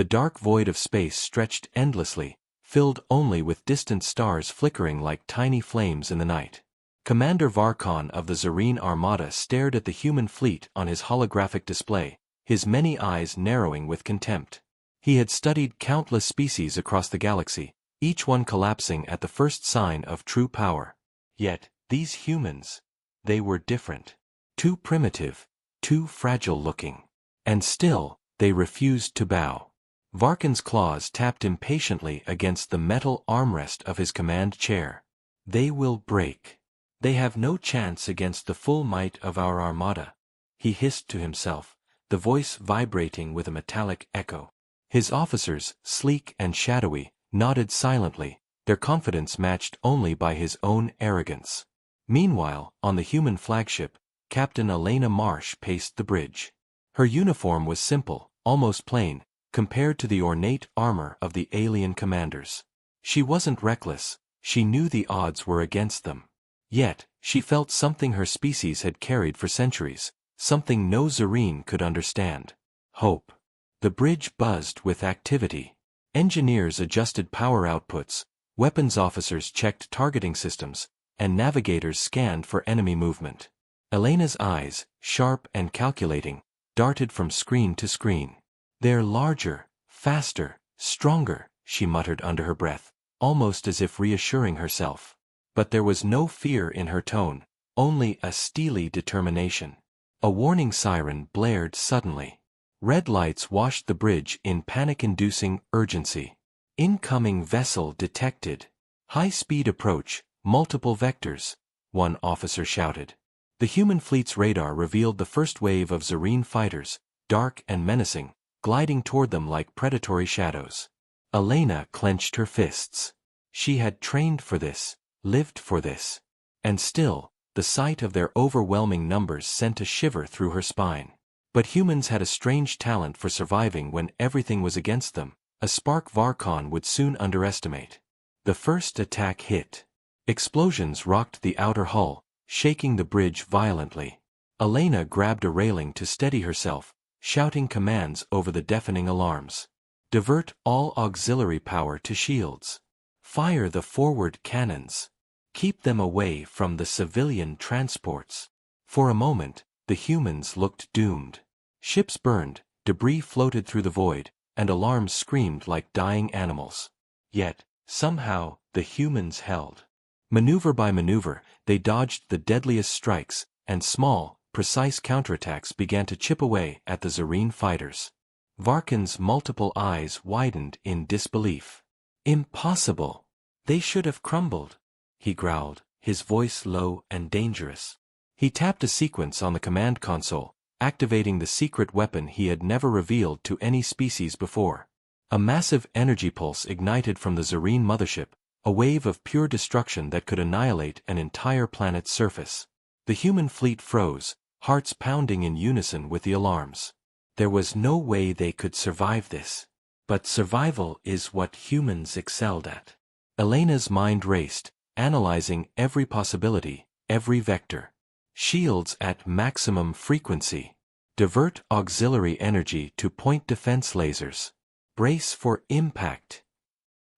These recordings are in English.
The dark void of space stretched endlessly, filled only with distant stars flickering like tiny flames in the night. Commander Varkon of the Zarine Armada stared at the human fleet on his holographic display, his many eyes narrowing with contempt. He had studied countless species across the galaxy, each one collapsing at the first sign of true power. Yet, these humans, they were different. Too primitive, too fragile-looking. And still, they refused to bow. Varkon's claws tapped impatiently against the metal armrest of his command chair. They will break. They have no chance against the full might of our armada, he hissed to himself, the voice vibrating with a metallic echo. His officers, sleek and shadowy, nodded silently, their confidence matched only by his own arrogance. Meanwhile, on the human flagship, Captain Elena Marsh paced the bridge. Her uniform was simple, almost plain, compared to the ornate armor of the alien commanders. She wasn't reckless, she knew the odds were against them. Yet, she felt something her species had carried for centuries, something no Zarine could understand. Hope. The bridge buzzed with activity. Engineers adjusted power outputs, weapons officers checked targeting systems, and navigators scanned for enemy movement. Elena's eyes, sharp and calculating, darted from screen to screen. "They're larger, faster, stronger," she muttered under her breath, almost as if reassuring herself. But there was no fear in her tone, only a steely determination. A warning siren blared suddenly. Red lights washed the bridge in panic-inducing urgency. "Incoming vessel detected. High-speed approach, multiple vectors," one officer shouted. The human fleet's radar revealed the first wave of Zarine fighters, dark and menacing, gliding toward them like predatory shadows. Elena clenched her fists. She had trained for this, lived for this. And still, the sight of their overwhelming numbers sent a shiver through her spine. But humans had a strange talent for surviving when everything was against them, a spark Varkon would soon underestimate. The first attack hit. Explosions rocked the outer hull, shaking the bridge violently. Elena grabbed a railing to steady herself, shouting commands over the deafening alarms. "Divert all auxiliary power to shields. Fire the forward cannons. Keep them away from the civilian transports." For a moment, the humans looked doomed. Ships burned, debris floated through the void, and alarms screamed like dying animals. Yet, somehow, the humans held. Maneuver by maneuver, they dodged the deadliest strikes, and small, precise counterattacks began to chip away at the Zarine fighters. Varkon's multiple eyes widened in disbelief. "Impossible! They should have crumbled," he growled, his voice low and dangerous. He tapped a sequence on the command console, activating the secret weapon he had never revealed to any species before. A massive energy pulse ignited from the Zarine mothership, a wave of pure destruction that could annihilate an entire planet's surface. The human fleet froze, hearts pounding in unison with the alarms. There was no way they could survive this. But survival is what humans excelled at. Elena's mind raced, analyzing every possibility, every vector. Shields at maximum frequency. Divert auxiliary energy to point defense lasers. Brace for impact.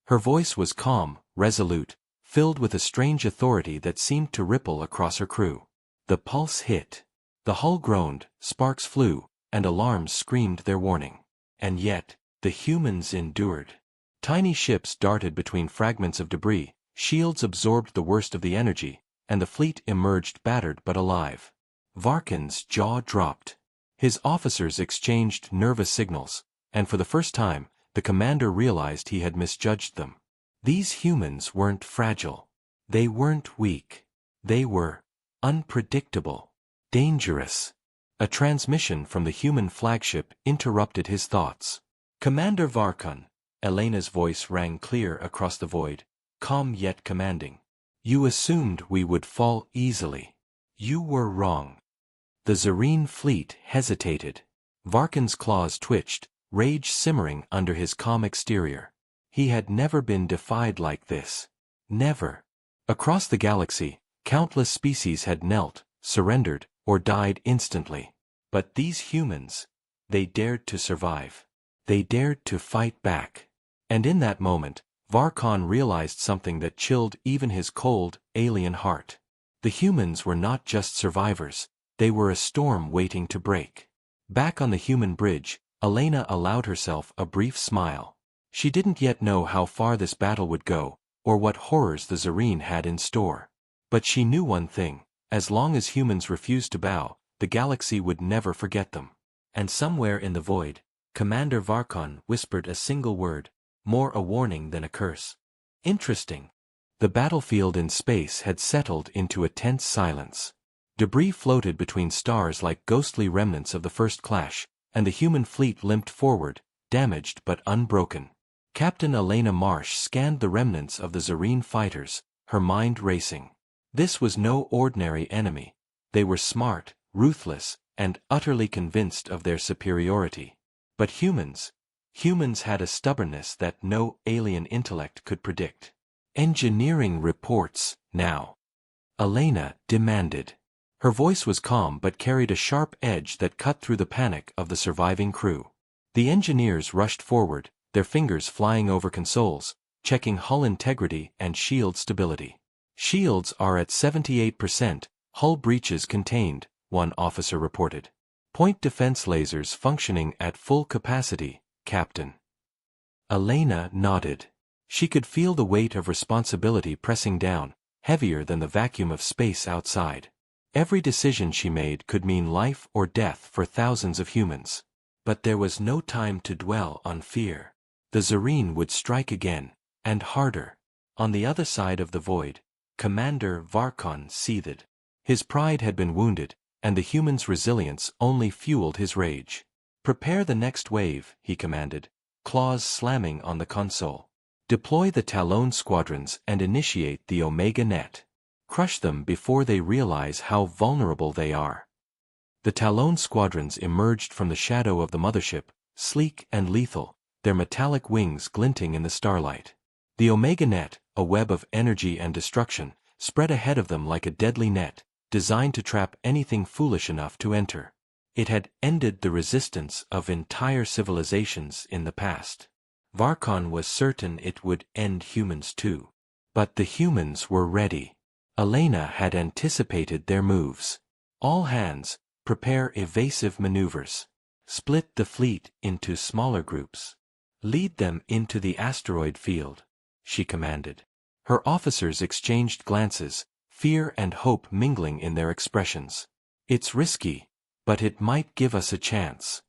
Her voice was calm, resolute, filled with a strange authority that seemed to ripple across her crew. The pulse hit. The hull groaned, sparks flew, and alarms screamed their warning. And yet, the humans endured. Tiny ships darted between fragments of debris, shields absorbed the worst of the energy, and the fleet emerged battered but alive. Varkon's jaw dropped. His officers exchanged nervous signals, and for the first time, the commander realized he had misjudged them. These humans weren't fragile. They weren't weak. They were unpredictable, dangerous. A transmission from the human flagship interrupted his thoughts. "Commander Varkon," Elena's voice rang clear across the void, calm yet commanding. "You assumed we would fall easily. You were wrong." The Zarine fleet hesitated. Varkon's claws twitched, rage simmering under his calm exterior. He had never been defied like this. Never. Across the galaxy, countless species had knelt, surrendered, or died instantly. But these humans, they dared to survive. They dared to fight back. And in that moment, Varkon realized something that chilled even his cold, alien heart. The humans were not just survivors, they were a storm waiting to break. Back on the human bridge, Elena allowed herself a brief smile. She didn't yet know how far this battle would go, or what horrors the Zareen had in store. But she knew one thing: as long as humans refused to bow, the galaxy would never forget them. And somewhere in the void, Commander Varkon whispered a single word, more a warning than a curse. Interesting. The battlefield in space had settled into a tense silence. Debris floated between stars like ghostly remnants of the first clash, and the human fleet limped forward, damaged but unbroken. Captain Elena Marsh scanned the remnants of the Zareen fighters, her mind racing. This was no ordinary enemy. They were smart, ruthless, and utterly convinced of their superiority. But humans had a stubbornness that no alien intellect could predict. Engineering reports, now, Elena demanded. Her voice was calm but carried a sharp edge that cut through the panic of the surviving crew. The engineers rushed forward, their fingers flying over consoles, checking hull integrity and shield stability. Shields are at 78%, hull breaches contained, one officer reported. Point defense lasers functioning at full capacity, Captain. Elena nodded. She could feel the weight of responsibility pressing down, heavier than the vacuum of space outside. Every decision she made could mean life or death for thousands of humans. But there was no time to dwell on fear. The Zareen would strike again, and harder. On the other side of the void, Commander Varkon seethed. His pride had been wounded, and the humans' resilience only fueled his rage. "Prepare the next wave," he commanded, claws slamming on the console. "Deploy the Talon squadrons and initiate the Omega Net. Crush them before they realize how vulnerable they are." The Talon squadrons emerged from the shadow of the mothership, sleek and lethal, their metallic wings glinting in the starlight. The Omega Net, a web of energy and destruction, spread ahead of them like a deadly net, designed to trap anything foolish enough to enter. It had ended the resistance of entire civilizations in the past. Varkon was certain it would end humans too. But the humans were ready. Elena had anticipated their moves. "All hands, prepare evasive maneuvers. Split the fleet into smaller groups. Lead them into the asteroid field," she commanded. Her officers exchanged glances, fear and hope mingling in their expressions. "It's risky, but it might give us a chance."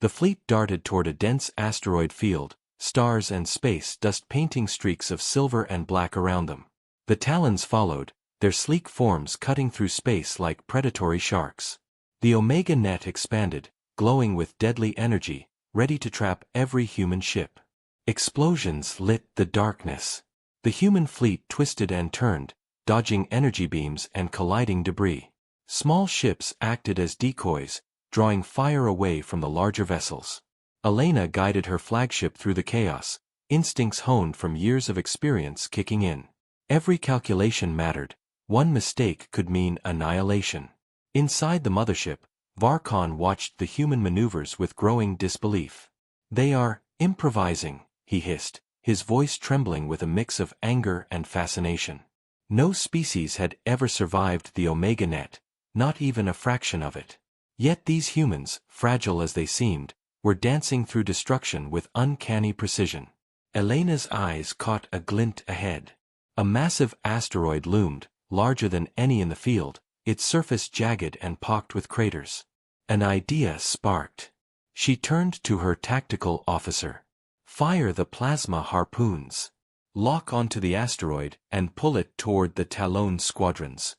The fleet darted toward a dense asteroid field, stars and space dust painting streaks of silver and black around them. The Talons followed, their sleek forms cutting through space like predatory sharks. The Omega Net expanded, glowing with deadly energy, ready to trap every human ship. Explosions lit the darkness. The human fleet twisted and turned, dodging energy beams and colliding debris. Small ships acted as decoys, drawing fire away from the larger vessels. Elena guided her flagship through the chaos, instincts honed from years of experience kicking in. Every calculation mattered. One mistake could mean annihilation. Inside the mothership, Varkon watched the human maneuvers with growing disbelief. "They are improvising," he hissed, his voice trembling with a mix of anger and fascination. No species had ever survived the Omega Net, not even a fraction of it. Yet these humans, fragile as they seemed, were dancing through destruction with uncanny precision. Elena's eyes caught a glint ahead. A massive asteroid loomed, larger than any in the field, its surface jagged and pocked with craters. An idea sparked. She turned to her tactical officer. "Fire the plasma harpoons. Lock onto the asteroid and pull it toward the Talon squadrons."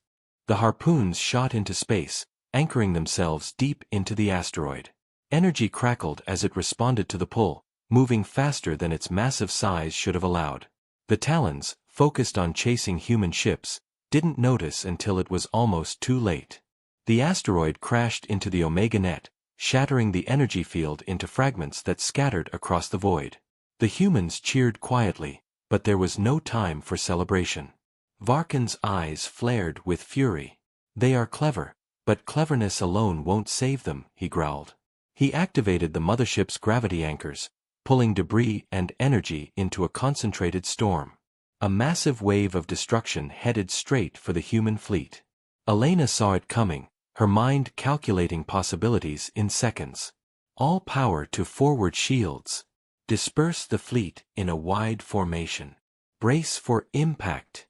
The harpoons shot into space, anchoring themselves deep into the asteroid. Energy crackled as it responded to the pull, moving faster than its massive size should have allowed. The Talons, focused on chasing human ships, didn't notice until it was almost too late. The asteroid crashed into the Omega Net, shattering the energy field into fragments that scattered across the void. The humans cheered quietly, but there was no time for celebration. Varkon's eyes flared with fury. "They are clever, but cleverness alone won't save them," he growled. He activated the mothership's gravity anchors, pulling debris and energy into a concentrated storm. A massive wave of destruction headed straight for the human fleet. Elena saw it coming, her mind calculating possibilities in seconds. All power to forward shields. Disperse the fleet in a wide formation. Brace for impact.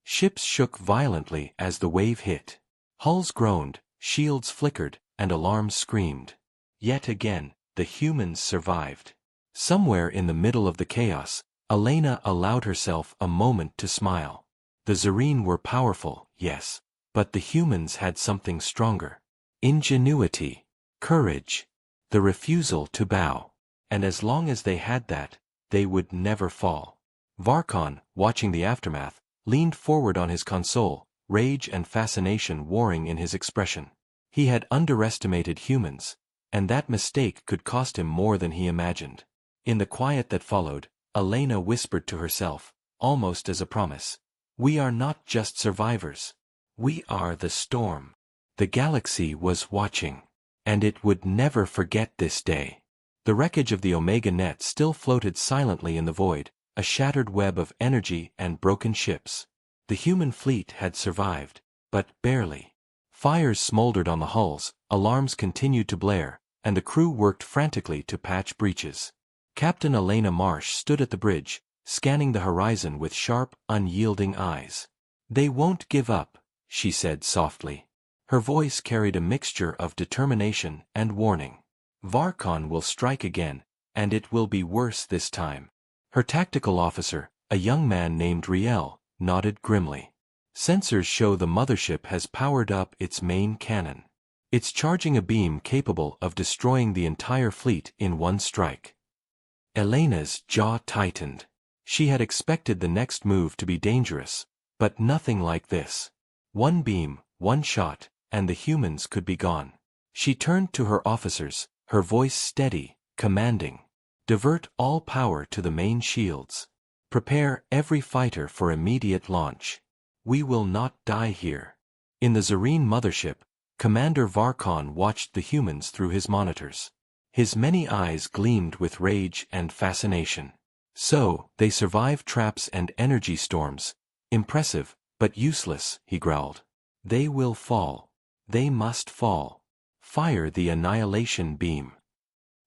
Ships shook violently as the wave hit. Hulls groaned, shields flickered, and alarms screamed. Yet again, the humans survived. Somewhere in the middle of the chaos, Elena allowed herself a moment to smile. The Zerine were powerful, yes, but the humans had something stronger. Ingenuity. Courage. The refusal to bow. And as long as they had that, they would never fall. Varkon, watching the aftermath, leaned forward on his console, rage and fascination warring in his expression. He had underestimated humans, and that mistake could cost him more than he imagined. In the quiet that followed, Elena whispered to herself, almost as a promise, "We are not just survivors. We are the storm." The galaxy was watching, and it would never forget this day. The wreckage of the Omega Net still floated silently in the void, a shattered web of energy and broken ships. The human fleet had survived, but barely. Fires smoldered on the hulls, alarms continued to blare, and the crew worked frantically to patch breaches. Captain Elena Marsh stood at the bridge, scanning the horizon with sharp, unyielding eyes. "They won't give up," she said softly. Her voice carried a mixture of determination and warning. "Varkon will strike again, and it will be worse this time." Her tactical officer, a young man named Riel, nodded grimly. "Sensors show the mothership has powered up its main cannon. It's charging a beam capable of destroying the entire fleet in one strike." Elena's jaw tightened. She had expected the next move to be dangerous, but nothing like this. One beam, one shot, and the humans could be gone. She turned to her officers, her voice steady, commanding. "Divert all power to the main shields. Prepare every fighter for immediate launch. We will not die here." In the Zerine mothership, Commander Varkon watched the humans through his monitors. His many eyes gleamed with rage and fascination. "So, they survive traps and energy storms. Impressive, but useless," he growled. "They will fall. They must fall. Fire the annihilation beam."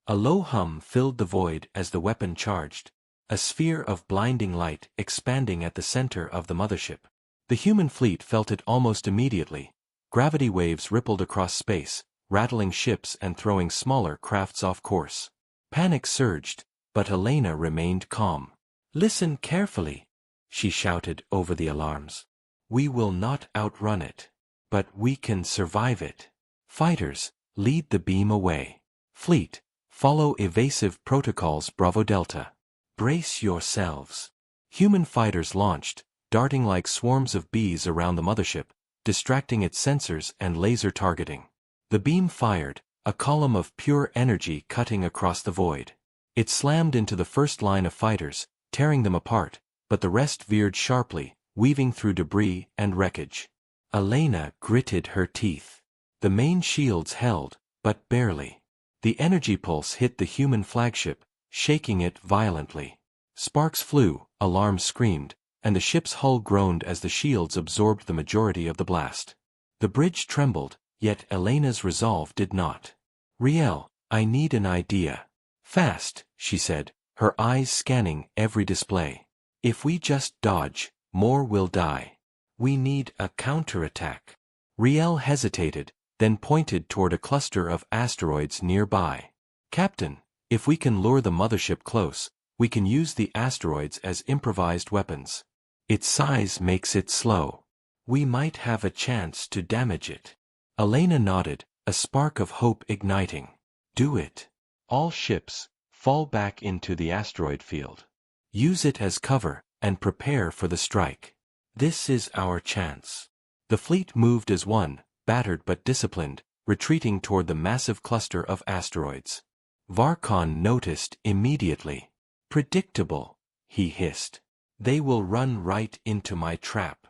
A low hum filled the void as the weapon charged, a sphere of blinding light expanding at the center of the mothership. The human fleet felt it almost immediately. Gravity waves rippled across space, rattling ships and throwing smaller crafts off course. Panic surged, but Elena remained calm. "Listen carefully," she shouted over the alarms. "We will not outrun it. But we can survive it. Fighters, lead the beam away. Fleet, follow evasive protocols Bravo Delta. Brace yourselves." Human fighters launched, darting like swarms of bees around the mothership, distracting its sensors and laser targeting. The beam fired, a column of pure energy cutting across the void. It slammed into the first line of fighters, tearing them apart, but the rest veered sharply, weaving through debris and wreckage. Elena gritted her teeth. The main shields held, but barely. The energy pulse hit the human flagship, shaking it violently. Sparks flew, alarms screamed, and the ship's hull groaned as the shields absorbed the majority of the blast. The bridge trembled, yet Elena's resolve did not. "Riel, I need an idea." "Fast," she said, her eyes scanning every display. "If we just dodge, more will die. We need a counterattack." Riel hesitated, then pointed toward a cluster of asteroids nearby. "Captain, if we can lure the mothership close, we can use the asteroids as improvised weapons. Its size makes it slow. We might have a chance to damage it." Elena nodded, a spark of hope igniting. "Do it. All ships, fall back into the asteroid field. Use it as cover, and prepare for the strike. This is our chance." The fleet moved as one, battered but disciplined, retreating toward the massive cluster of asteroids. Varkon noticed immediately. "Predictable," he hissed. "They will run right into my trap."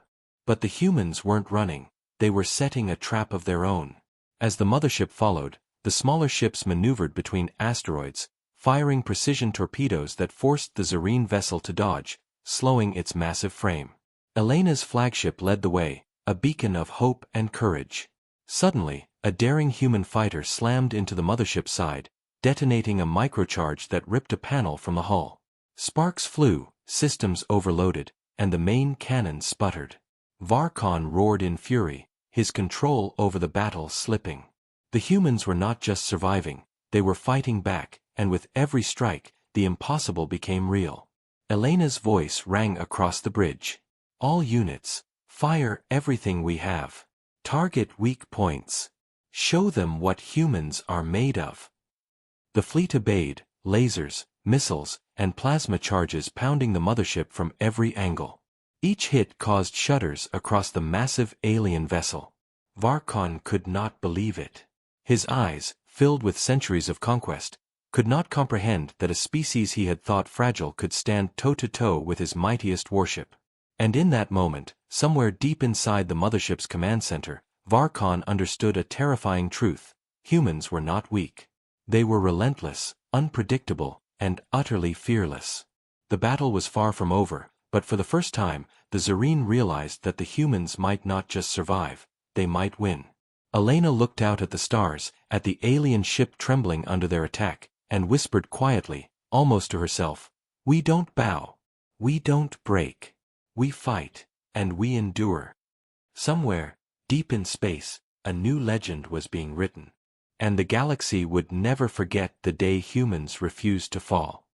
But the humans weren't running, they were setting a trap of their own. As the mothership followed, the smaller ships maneuvered between asteroids, firing precision torpedoes that forced the Zarine vessel to dodge, slowing its massive frame. Elena's flagship led the way, a beacon of hope and courage. Suddenly, a daring human fighter slammed into the mothership's side, detonating a microcharge that ripped a panel from the hull. Sparks flew, systems overloaded, and the main cannon sputtered. Varkon roared in fury, his control over the battle slipping. The humans were not just surviving, they were fighting back, and with every strike, the impossible became real. Elena's voice rang across the bridge. All units, fire everything we have. Target weak points. Show them what humans are made of. The fleet obeyed, lasers, missiles, and plasma charges pounding the mothership from every angle. Each hit caused shudders across the massive alien vessel. Varkon could not believe it. His eyes, filled with centuries of conquest, could not comprehend that a species he had thought fragile could stand toe-to-toe with his mightiest warship. And in that moment, somewhere deep inside the mothership's command center, Varkon understood a terrifying truth: humans were not weak. They were relentless, unpredictable, and utterly fearless. The battle was far from over, but for the first time, the Zarine realized that the humans might not just survive, they might win. Elena looked out at the stars, at the alien ship trembling under their attack, and whispered quietly, almost to herself, "We don't bow. We don't break. We fight, and we endure." Somewhere, deep in space, a new legend was being written. And the galaxy would never forget the day humans refused to fall.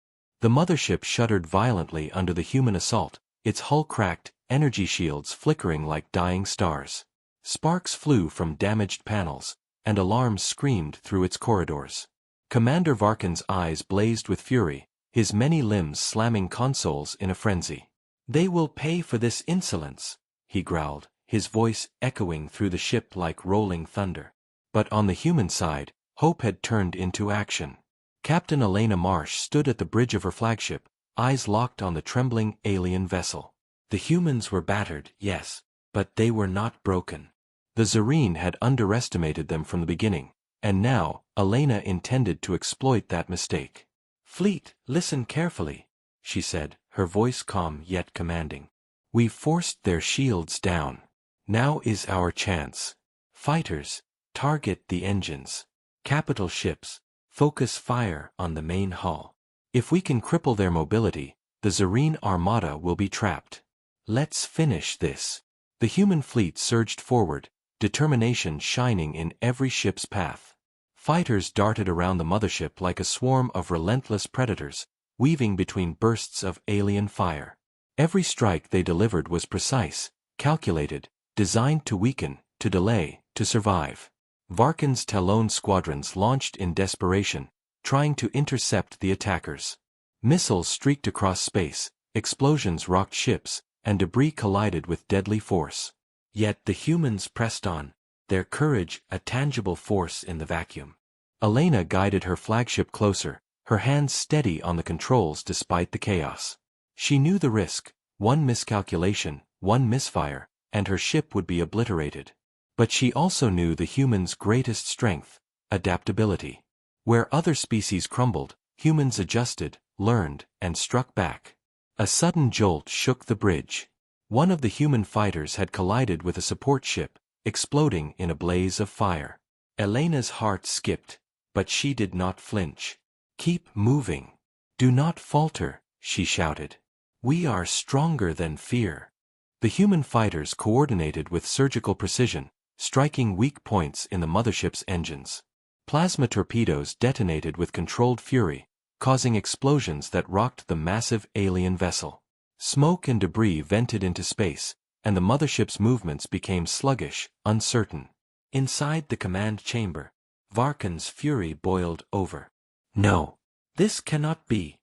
The mothership shuddered violently under the human assault, its hull cracked, energy shields flickering like dying stars. Sparks flew from damaged panels, and alarms screamed through its corridors. Commander Varkon's eyes blazed with fury, his many limbs slamming consoles in a frenzy. "They will pay for this insolence," he growled, his voice echoing through the ship like rolling thunder. But on the human side, hope had turned into action. Captain Elena Marsh stood at the bridge of her flagship, eyes locked on the trembling alien vessel. The humans were battered, yes, but they were not broken. The Zarine had underestimated them from the beginning, and now, Elena intended to exploit that mistake. "Fleet, listen carefully," she said, her voice calm yet commanding. "We've forced their shields down. Now is our chance. Fighters, target the engines. Capital ships, focus fire on the main hull. If we can cripple their mobility, the Zarine Armada will be trapped. Let's finish this." The human fleet surged forward, determination shining in every ship's path. Fighters darted around the mothership like a swarm of relentless predators, weaving between bursts of alien fire. Every strike they delivered was precise, calculated, designed to weaken, to delay, to survive. Varkon's Talon squadrons launched in desperation, trying to intercept the attackers. Missiles streaked across space, explosions rocked ships, and debris collided with deadly force. Yet the humans pressed on, their courage a tangible force in the vacuum. Elena guided her flagship closer, her hands steady on the controls despite the chaos. She knew the risk: one miscalculation, one misfire, and her ship would be obliterated. But she also knew the humans' greatest strength: adaptability. Where other species crumbled, humans adjusted, learned, and struck back. A sudden jolt shook the bridge. One of the human fighters had collided with a support ship, exploding in a blaze of fire. Elena's heart skipped, but she did not flinch. "Keep moving. Do not falter," she shouted. "We are stronger than fear." The human fighters coordinated with surgical precision, striking weak points in the mothership's engines. Plasma torpedoes detonated with controlled fury, causing explosions that rocked the massive alien vessel. Smoke and debris vented into space, and the mothership's movements became sluggish, uncertain. Inside the command chamber, Varkon's fury boiled over. "No, this cannot be,"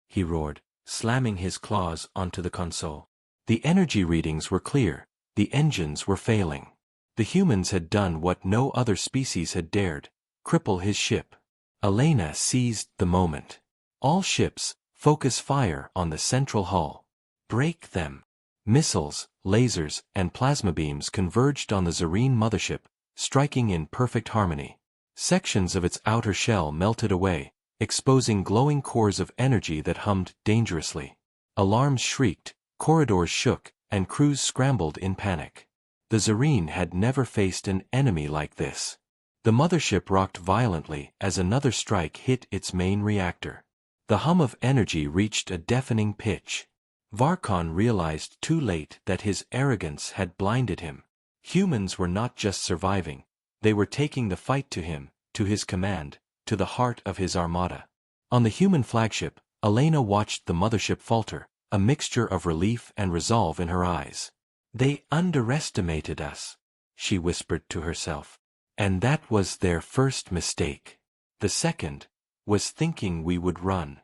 he roared, slamming his claws onto the console. The energy readings were clear, the engines were failing. The humans had done what no other species had dared: cripple his ship. Elena seized the moment. "All ships, focus fire on the central hull. Break them." Missiles, lasers, and plasma beams converged on the Zarine mothership, striking in perfect harmony. Sections of its outer shell melted away, exposing glowing cores of energy that hummed dangerously. Alarms shrieked, corridors shook, and crews scrambled in panic. The Zareen had never faced an enemy like this. The mothership rocked violently as another strike hit its main reactor. The hum of energy reached a deafening pitch. Varkon realized too late that his arrogance had blinded him. Humans were not just surviving, they were taking the fight to him, to his command, to the heart of his armada. On the human flagship, Elena watched the mothership falter, a mixture of relief and resolve in her eyes. They underestimated us, she whispered to herself. And that was their first mistake. The second was thinking we would run.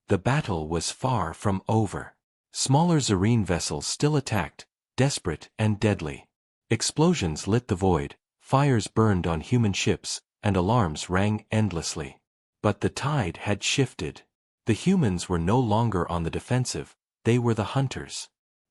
The battle was far from over. Smaller Zareen vessels still attacked, desperate and deadly. Explosions lit the void, fires burned on human ships, and alarms rang endlessly. But the tide had shifted. The humans were no longer on the defensive, they were the hunters.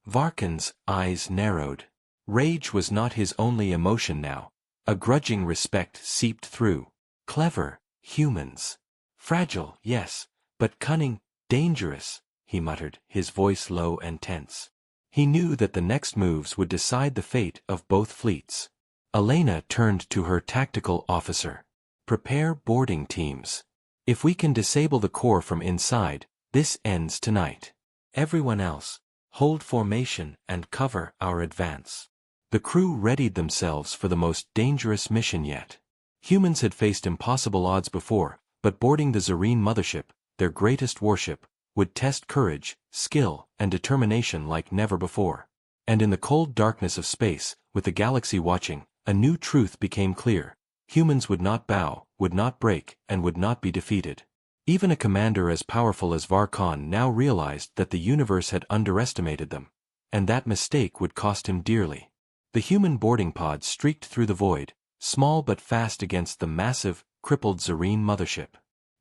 Varkon's eyes narrowed. Rage was not his only emotion now. A grudging respect seeped through. Clever humans. Fragile, yes, but cunning, dangerous, he muttered, his voice low and tense. He knew that the next moves would decide the fate of both fleets. Elena turned to her tactical officer. Prepare boarding teams. If we can disable the core from inside, this ends tonight. Everyone else, hold formation and cover our advance. The crew readied themselves for the most dangerous mission yet. Humans had faced impossible odds before, but boarding the Zareen mothership, their greatest warship, would test courage, skill, and determination like never before. And in the cold darkness of space, with the galaxy watching, a new truth became clear. Humans would not bow, would not break, and would not be defeated. Even a commander as powerful as Varkon now realized that the universe had underestimated them, and that mistake would cost him dearly. The human boarding pods streaked through the void, small but fast against the massive, crippled Zareen mothership.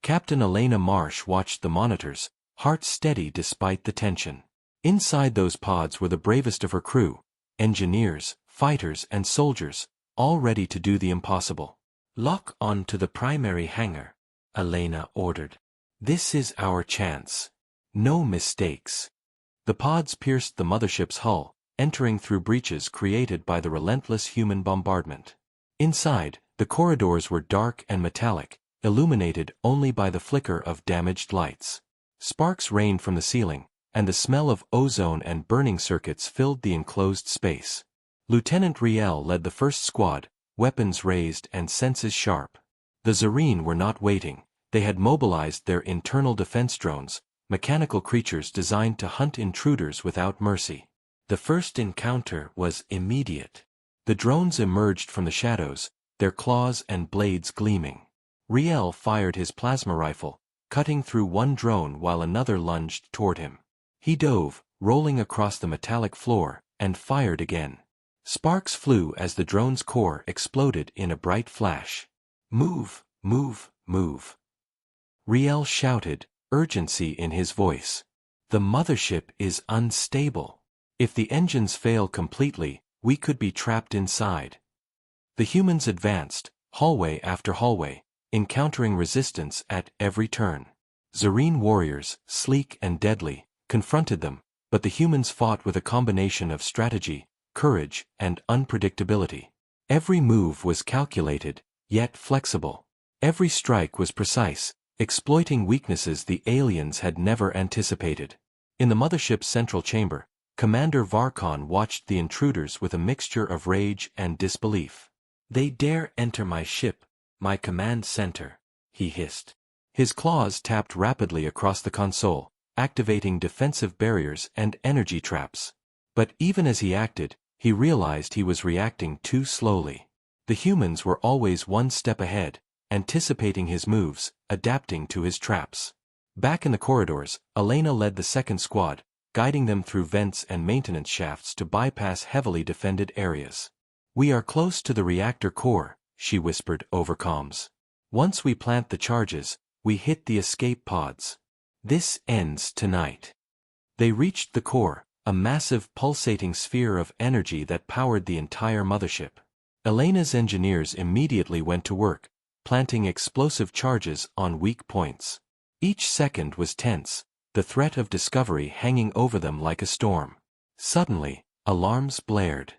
Captain Elena Marsh watched the monitors, heart steady despite the tension. Inside those pods were the bravest of her crew, engineers, fighters and soldiers, all ready to do the impossible. Lock on to the primary hangar, Elena ordered. This is our chance. No mistakes. The pods pierced the mothership's hull, entering through breaches created by the relentless human bombardment. Inside, the corridors were dark and metallic, illuminated only by the flicker of damaged lights. Sparks rained from the ceiling, and the smell of ozone and burning circuits filled the enclosed space. Lieutenant Riel led the first squad, weapons raised and senses sharp. The Zareen were not waiting, they had mobilized their internal defense drones, mechanical creatures designed to hunt intruders without mercy. The first encounter was immediate. The drones emerged from the shadows, their claws and blades gleaming. Riel fired his plasma rifle, cutting through one drone while another lunged toward him. He dove, rolling across the metallic floor, and fired again. Sparks flew as the drone's core exploded in a bright flash. Move, move, move. Riel shouted, urgency in his voice. The mothership is unstable. If the engines fail completely, we could be trapped inside. The humans advanced, hallway after hallway, encountering resistance at every turn. Zareen warriors, sleek and deadly, confronted them, but the humans fought with a combination of strategy, courage, and unpredictability. Every move was calculated, yet flexible. Every strike was precise, exploiting weaknesses the aliens had never anticipated. In the mothership's central chamber, Commander Varkon watched the intruders with a mixture of rage and disbelief. They dare enter my ship, my command center, he hissed. His claws tapped rapidly across the console, activating defensive barriers and energy traps. But even as he acted, he realized he was reacting too slowly. The humans were always one step ahead, anticipating his moves, adapting to his traps. Back in the corridors, Elena led the second squad, guiding them through vents and maintenance shafts to bypass heavily defended areas. We are close to the reactor core, she whispered over comms. Once we plant the charges, we hit the escape pods. This ends tonight. They reached the core, a massive pulsating sphere of energy that powered the entire mothership. Elena's engineers immediately went to work, planting explosive charges on weak points. Each second was tense, the threat of discovery hanging over them like a storm. Suddenly, alarms blared.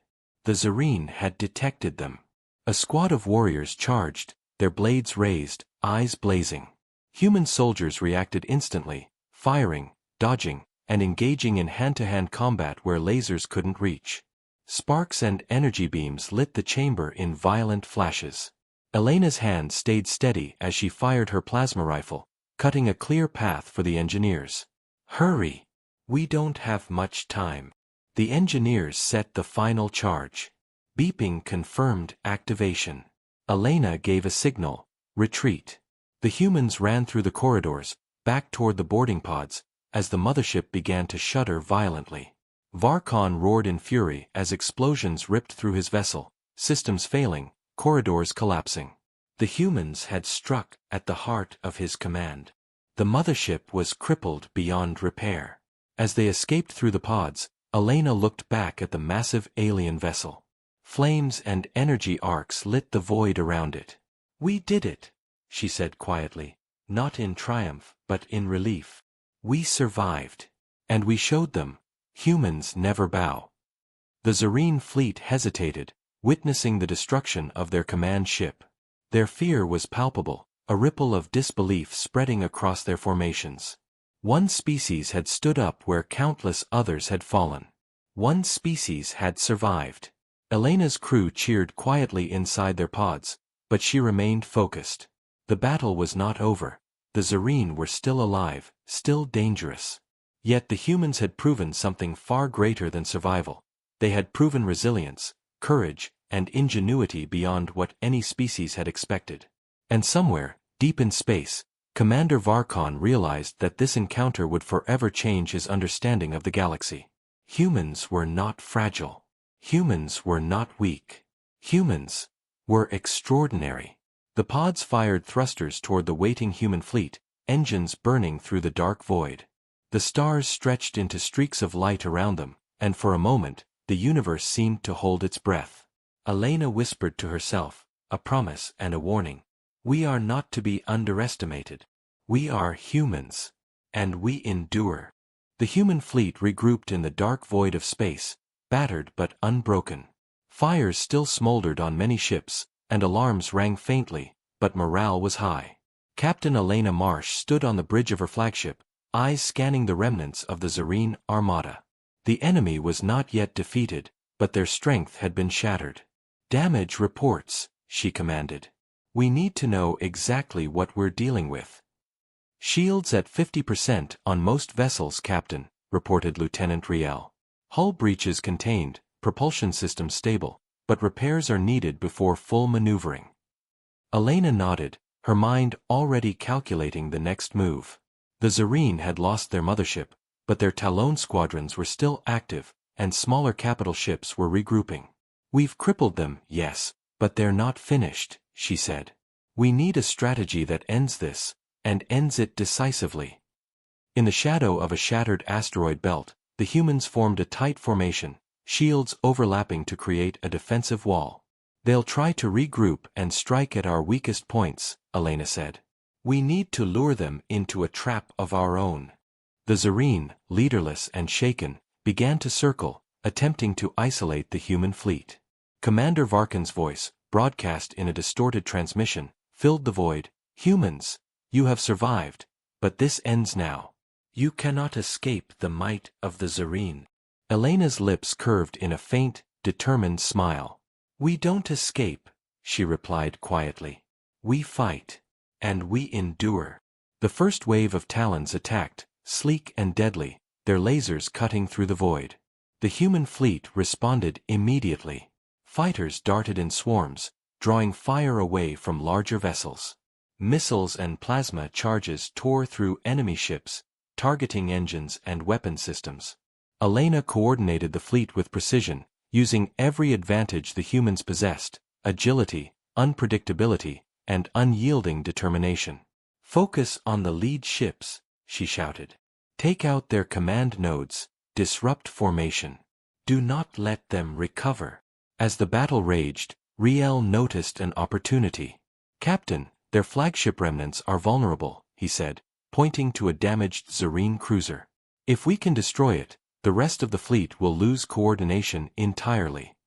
The Zerine had detected them. A squad of warriors charged, their blades raised, eyes blazing. Human soldiers reacted instantly, firing, dodging, and engaging in hand-to-hand combat where lasers couldn't reach. Sparks and energy beams lit the chamber in violent flashes. Elena's hand stayed steady as she fired her plasma rifle, cutting a clear path for the engineers. "Hurry! We don't have much time." The engineers set the final charge. Beeping confirmed activation. Elena gave a signal, "Retreat." The humans ran through the corridors, back toward the boarding pods, as the mothership began to shudder violently. Varkon roared in fury as explosions ripped through his vessel, systems failing, corridors collapsing. The humans had struck at the heart of his command. The mothership was crippled beyond repair. As they escaped through the pods, Elena looked back at the massive alien vessel. Flames and energy arcs lit the void around it. "We did it," she said quietly, not in triumph but in relief. "We survived. And we showed them, humans never bow." The Zerine fleet hesitated, witnessing the destruction of their command ship. Their fear was palpable, a ripple of disbelief spreading across their formations. One species had stood up where countless others had fallen. One species had survived. Elena's crew cheered quietly inside their pods, but she remained focused. The battle was not over. The Zerine were still alive, still dangerous. Yet the humans had proven something far greater than survival. They had proven resilience, courage, and ingenuity beyond what any species had expected. And somewhere, deep in space, Commander Varkon realized that this encounter would forever change his understanding of the galaxy. Humans were not fragile. Humans were not weak. Humans were extraordinary. The pods fired thrusters toward the waiting human fleet, engines burning through the dark void. The stars stretched into streaks of light around them, and for a moment, the universe seemed to hold its breath. Elena whispered to herself, a promise and a warning. "We are not to be underestimated. We are humans. And we endure." The human fleet regrouped in the dark void of space, battered but unbroken. Fires still smoldered on many ships, and alarms rang faintly, but morale was high. Captain Elena Marsh stood on the bridge of her flagship, eyes scanning the remnants of the Zerine armada. The enemy was not yet defeated, but their strength had been shattered. "Damage reports," she commanded. "We need to know exactly what we're dealing with." "Shields at 50% on most vessels, Captain," reported Lieutenant Riel. "Hull breaches contained, propulsion systems stable, but repairs are needed before full maneuvering." Elena nodded, her mind already calculating the next move. The Zerine had lost their mothership, but their Talon squadrons were still active, and smaller capital ships were regrouping. "We've crippled them, yes, but they're not finished," she said. "We need a strategy that ends this, and ends it decisively." In the shadow of a shattered asteroid belt, the humans formed a tight formation, shields overlapping to create a defensive wall. "They'll try to regroup and strike at our weakest points," Elena said. "We need to lure them into a trap of our own." The Zerine, leaderless and shaken, began to circle, attempting to isolate the human fleet. Commander Varkon's voice, broadcast in a distorted transmission, filled the void. "Humans, you have survived, but this ends now. You cannot escape the might of the Zerine." Elena's lips curved in a faint, determined smile. "We don't escape," she replied quietly. "We fight. And we endure." The first wave of Talons attacked, sleek and deadly, their lasers cutting through the void. The human fleet responded immediately. Fighters darted in swarms, drawing fire away from larger vessels. Missiles and plasma charges tore through enemy ships, targeting engines and weapon systems. Elena coordinated the fleet with precision, using every advantage the humans possessed: agility, unpredictability, and unyielding determination. "Focus on the lead ships," she shouted. "Take out their command nodes, disrupt formation. Do not let them recover." As the battle raged, Riel noticed an opportunity. "Captain, their flagship remnants are vulnerable," he said, pointing to a damaged Zarine cruiser. "If we can destroy it, the rest of the fleet will lose coordination entirely."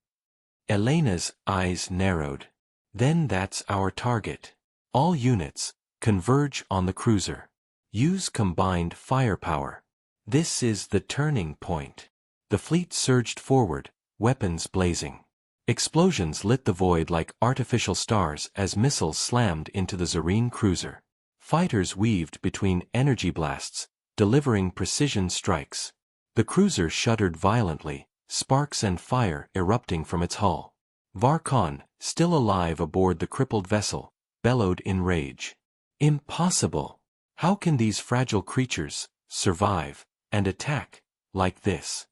Elena's eyes narrowed. "Then that's our target. All units, converge on the cruiser. Use combined firepower. This is the turning point." The fleet surged forward, weapons blazing. Explosions lit the void like artificial stars as missiles slammed into the Zarine cruiser. Fighters weaved between energy blasts, delivering precision strikes. The cruiser shuddered violently, sparks and fire erupting from its hull. Varkon, still alive aboard the crippled vessel, bellowed in rage. "Impossible! How can these fragile creatures survive and attack like this?"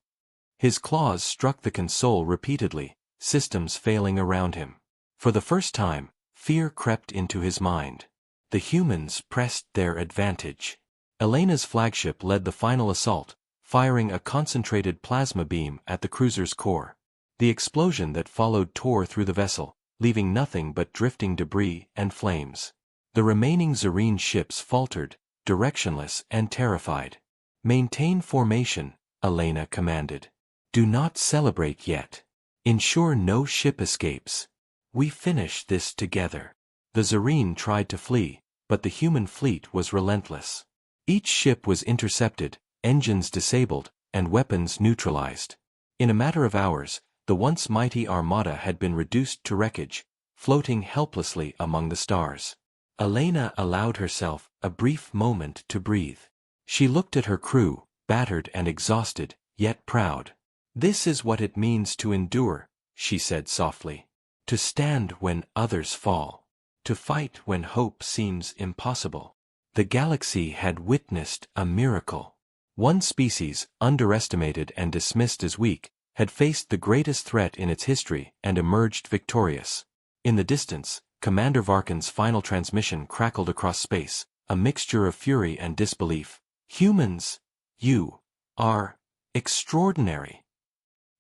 His claws struck the console repeatedly, systems failing around him. For the first time, fear crept into his mind. The humans pressed their advantage. Elena's flagship led the final assault, firing a concentrated plasma beam at the cruiser's core. The explosion that followed tore through the vessel, leaving nothing but drifting debris and flames. The remaining Zarine ships faltered, directionless and terrified. "Maintain formation," Elena commanded. "Do not celebrate yet. Ensure no ship escapes. We finish this together." The Zarine tried to flee, but the human fleet was relentless. Each ship was intercepted, engines disabled, and weapons neutralized. In a matter of hours, the once mighty armada had been reduced to wreckage, floating helplessly among the stars. Elena allowed herself a brief moment to breathe. She looked at her crew, battered and exhausted, yet proud. "This is what it means to endure," she said softly. "To stand when others fall. To fight when hope seems impossible." The galaxy had witnessed a miracle. One species, underestimated and dismissed as weak, had faced the greatest threat in its history and emerged victorious. In the distance, Commander Varkan's final transmission crackled across space, a mixture of fury and disbelief. "Humans, you are extraordinary."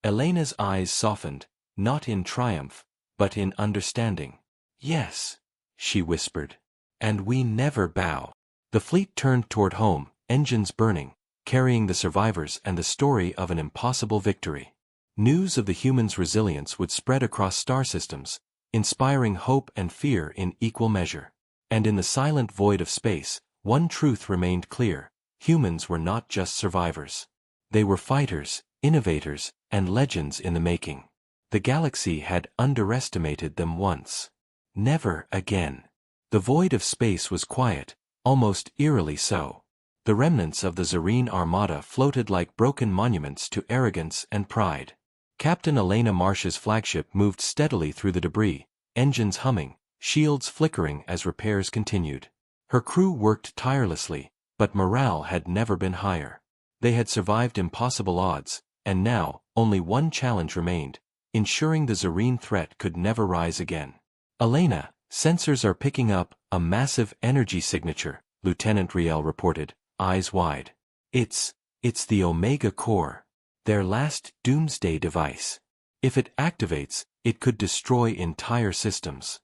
Elena's eyes softened, not in triumph, but in understanding. "Yes," she whispered. "And we never bow." The fleet turned toward home, engines burning, carrying the survivors and the story of an impossible victory. News of the humans' resilience would spread across star systems, inspiring hope and fear in equal measure. And in the silent void of space, one truth remained clear: humans were not just survivors. They were fighters, innovators, and legends in the making. The galaxy had underestimated them once. Never again. The void of space was quiet, almost eerily so. The remnants of the Zarine armada floated like broken monuments to arrogance and pride. Captain Elena Marsh's flagship moved steadily through the debris, engines humming, shields flickering as repairs continued. Her crew worked tirelessly, but morale had never been higher. They had survived impossible odds, and now, only one challenge remained: ensuring the Zarine threat could never rise again. "Elena, sensors are picking up a massive energy signature," Lieutenant Riel reported, eyes wide. It's the Omega Core. Their last doomsday device. If it activates, it could destroy entire systems."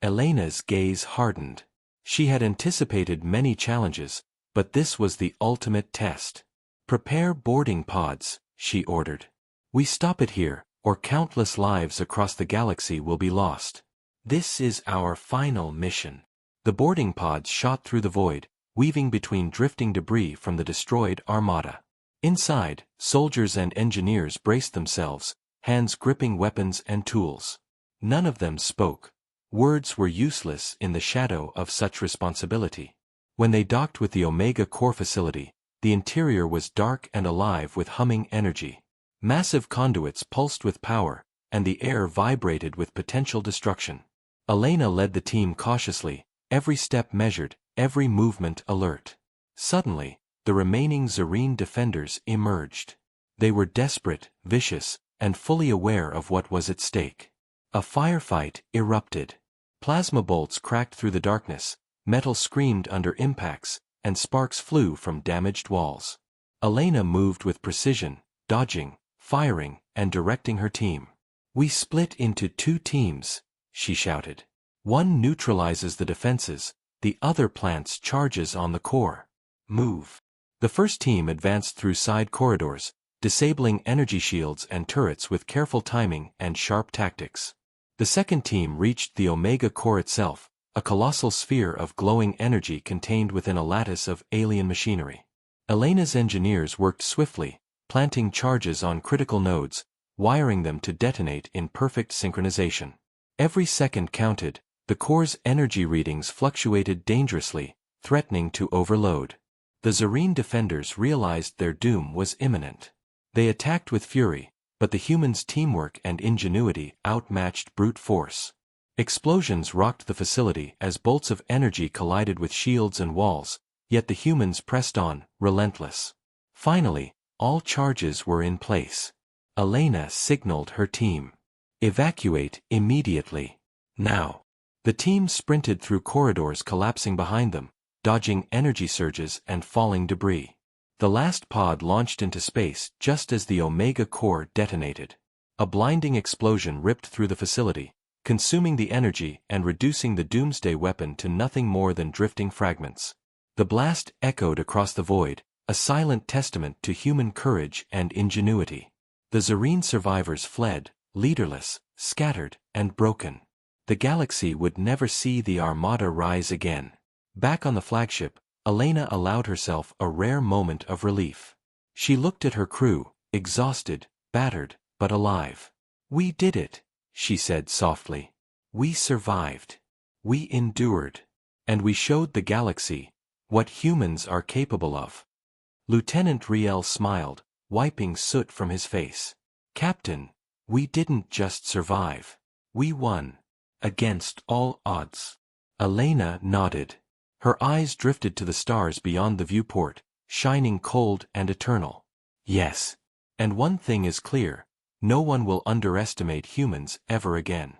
Elena's gaze hardened. She had anticipated many challenges, but this was the ultimate test. "Prepare boarding pods," she ordered. "We stop it here, or countless lives across the galaxy will be lost. This is our final mission." The boarding pods shot through the void, weaving between drifting debris from the destroyed armada. Inside, soldiers and engineers braced themselves, hands gripping weapons and tools. None of them spoke. Words were useless in the shadow of such responsibility. When they docked with the Omega Core facility, the interior was dark and alive with humming energy. Massive conduits pulsed with power, and the air vibrated with potential destruction. Elena led the team cautiously, every step measured, every movement alert. Suddenly, the remaining Zarine defenders emerged. They were desperate, vicious, and fully aware of what was at stake. A firefight erupted. Plasma bolts cracked through the darkness, metal screamed under impacts, and sparks flew from damaged walls. Elena moved with precision, dodging, firing, and directing her team. "We split into 2 teams," she shouted. One neutralizes the defenses, the other plants charges on the core. Move. The first team advanced through side corridors, disabling energy shields and turrets with careful timing and sharp tactics. The second team reached the Omega core itself, a colossal sphere of glowing energy contained within a lattice of alien machinery. Elena's engineers worked swiftly, planting charges on critical nodes, wiring them to detonate in perfect synchronization. Every second counted, the core's energy readings fluctuated dangerously, threatening to overload. The Zarine defenders realized their doom was imminent. They attacked with fury, but the humans' teamwork and ingenuity outmatched brute force. Explosions rocked the facility as bolts of energy collided with shields and walls, yet the humans pressed on, relentless. Finally, all charges were in place. Elena signaled her team. Evacuate immediately. Now. The team sprinted through corridors collapsing behind them, dodging energy surges and falling debris. The last pod launched into space just as the Omega core detonated. A blinding explosion ripped through the facility, consuming the energy and reducing the doomsday weapon to nothing more than drifting fragments. The blast echoed across the void, a silent testament to human courage and ingenuity. The Zarine survivors fled, leaderless, scattered, and broken. The galaxy would never see the Armada rise again. Back on the flagship, Elena allowed herself a rare moment of relief. She looked at her crew, exhausted, battered, but alive. "We did it," she said softly. "We survived. We endured. And we showed the galaxy what humans are capable of." Lieutenant Riel smiled, wiping soot from his face. "Captain, we didn't just survive. We won. Against all odds." Elena nodded. Her eyes drifted to the stars beyond the viewport, shining cold and eternal. "Yes. And one thing is clear, no one will underestimate humans ever again."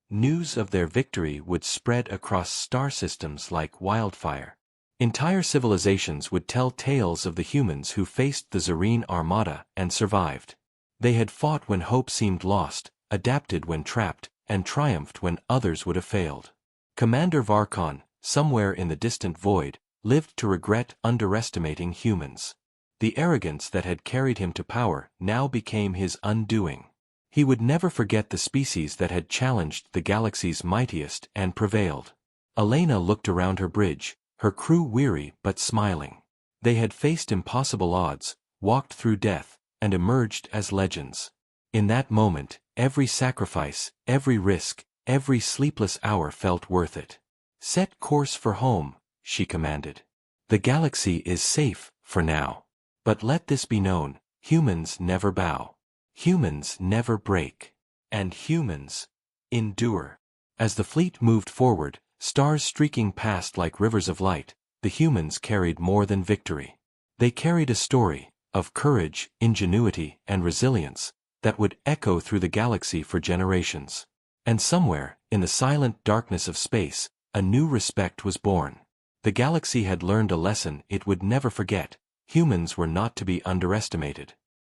News of their victory would spread across star systems like wildfire. Entire civilizations would tell tales of the humans who faced the Zarine Armada and survived. They had fought when hope seemed lost, adapted when trapped, and triumphed when others would have failed. Commander Varkon, somewhere in the distant void, lived to regret underestimating humans. The arrogance that had carried him to power now became his undoing. He would never forget the species that had challenged the galaxy's mightiest and prevailed. Elena looked around her bridge, her crew weary but smiling. They had faced impossible odds, walked through death, and emerged as legends. In that moment, every sacrifice, every risk, every sleepless hour felt worth it. "Set course for home," she commanded. "The galaxy is safe, for now. But let this be known, humans never bow. Humans never break. And humans endure." As the fleet moved forward, stars streaking past like rivers of light, the humans carried more than victory. They carried a story of courage, ingenuity, and resilience that would echo through the galaxy for generations. And somewhere, in the silent darkness of space, a new respect was born. The galaxy had learned a lesson it would never forget: humans were not to be underestimated.